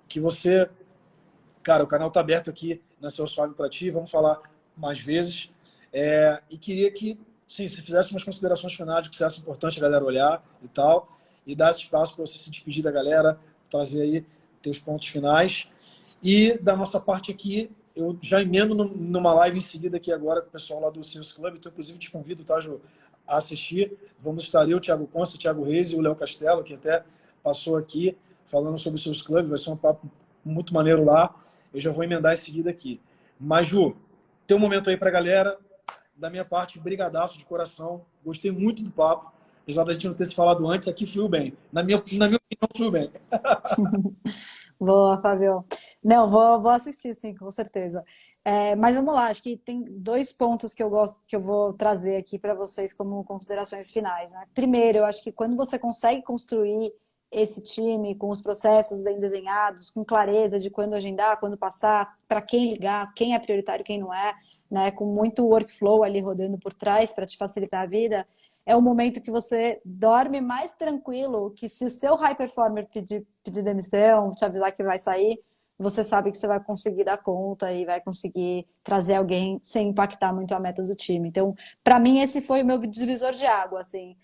Speaker 1: que você... Cara, o canal tá aberto aqui na Seus Fábio para ti, vamos falar mais vezes. E queria que, sim, você fizesse umas considerações finais que você acha importante a galera olhar e tal, e dar esse espaço para você se despedir da galera, trazer aí teus pontos finais. E da nossa parte aqui, eu já emendo numa live em seguida aqui agora com o pessoal lá do Sales Club, então inclusive te convido, tá, Ju, a assistir. Vamos estar eu, o Thiago Conce, o Thiago Reis e o Léo Castelo, que até passou aqui falando sobre o Sales Club, vai ser um papo muito maneiro lá. Eu já vou emendar em seguida aqui. Mas, Ju, tem um momento aí pra galera. Da minha parte, brigadaço de coração. Gostei muito do papo. Apesar da gente não ter se falado antes, aqui fluiu bem. Na minha opinião, fluiu bem.
Speaker 2: Boa, Fábio. Não, vou assistir, sim, com certeza. Mas vamos lá, acho que tem dois pontos que eu gosto, que eu vou trazer aqui para vocês como considerações finais, né? Primeiro, eu acho que quando você consegue construir esse time com os processos bem desenhados, com clareza de quando agendar, quando passar, para quem ligar, quem é prioritário, quem não é, né? Com muito workflow ali rodando por trás para te facilitar a vida, é o momento que você dorme mais tranquilo, que se o seu high performer pedir demissão, te avisar que vai sair, você sabe que você vai conseguir dar conta e vai conseguir trazer alguém sem impactar muito a meta do time. Então, para mim, esse foi o meu divisor de água, assim.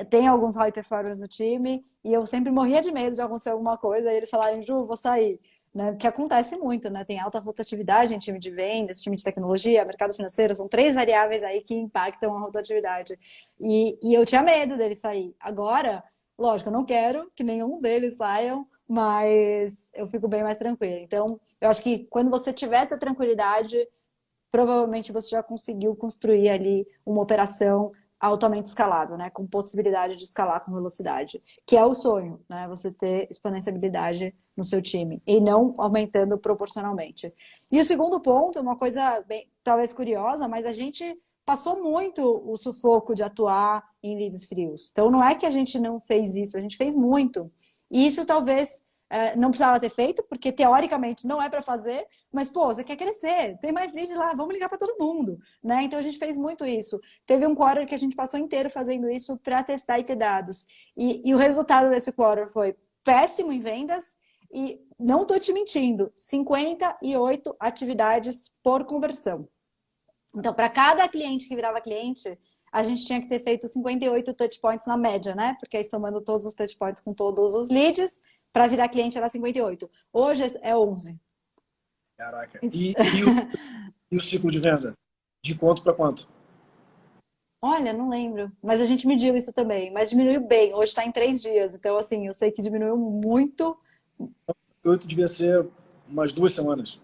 Speaker 2: Tem alguns high performers no time e eu sempre morria de medo de acontecer alguma coisa e eles falarem, Ju, vou sair. Né? Porque acontece muito, né? Tem alta rotatividade em time de vendas, time de tecnologia, mercado financeiro, são três variáveis aí que impactam a rotatividade. E eu tinha medo deles sair. Agora, lógico, eu não quero que nenhum deles saiam, mas eu fico bem mais tranquila. Então, eu acho que quando você tiver essa tranquilidade, provavelmente você já conseguiu construir ali uma operação altamente escalável, né? Com possibilidade de escalar com velocidade, que é o sonho, né? Você ter exponenciabilidade no seu time e não aumentando proporcionalmente. E o segundo ponto, uma coisa bem, talvez curiosa, mas a gente passou muito o sufoco de atuar em leads frios. Então não é que a gente não fez isso, a gente fez muito. E isso talvez não precisava ter feito, porque teoricamente não é para fazer, mas, pô, você quer crescer, tem mais lead lá, vamos ligar para todo mundo, né? Então a gente fez muito isso. Teve um quarter que a gente passou inteiro fazendo isso para testar e ter dados. E o resultado desse quarter foi péssimo em vendas e, não estou te mentindo, 58 atividades por conversão. Então, para cada cliente que virava cliente, a gente tinha que ter feito 58 touch points na média, né? Porque aí somando todos os touch points com todos os leads, para virar cliente era 58. Hoje é 11.
Speaker 1: Caraca. E o ciclo de venda? De quanto para quanto?
Speaker 2: Olha, não lembro. Mas a gente mediu isso também. Mas diminuiu bem. Hoje está em 3 dias. Então, assim, eu sei que diminuiu muito.
Speaker 1: 8 devia ser umas 2 semanas.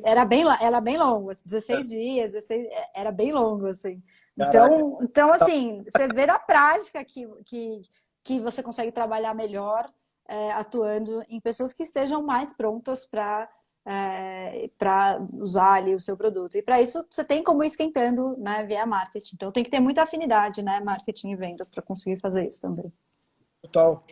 Speaker 2: Era bem longo, assim,
Speaker 1: É,
Speaker 2: 16 dias, 16, era bem longo, assim.
Speaker 1: caraca.
Speaker 2: Então assim, você vê na prática que você consegue trabalhar melhor atuando em pessoas que estejam mais prontas para usar ali o seu produto. E para isso você tem como ir esquentando, né, via marketing. Então tem que ter muita afinidade, né, marketing e vendas para conseguir fazer isso também.
Speaker 1: Total.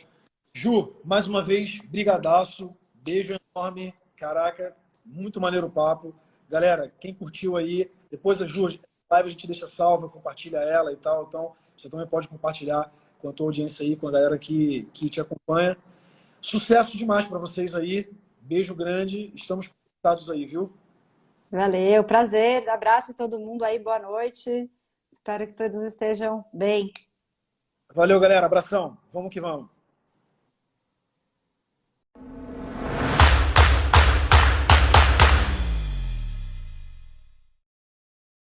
Speaker 1: Ju, mais uma vez, brigadaço. Beijo enorme. Caraca, muito maneiro o papo. Galera, quem curtiu aí, depois a Ju, a live a gente deixa salva, compartilha ela e tal. Então, você também pode compartilhar com a tua audiência aí, com a galera que te acompanha. Sucesso demais para vocês aí. Beijo grande. Estamos conectados aí, viu?
Speaker 2: Valeu, prazer, abraço a todo mundo aí, boa noite. Espero que todos estejam bem.
Speaker 1: Valeu, galera. Abração. Vamos que vamos.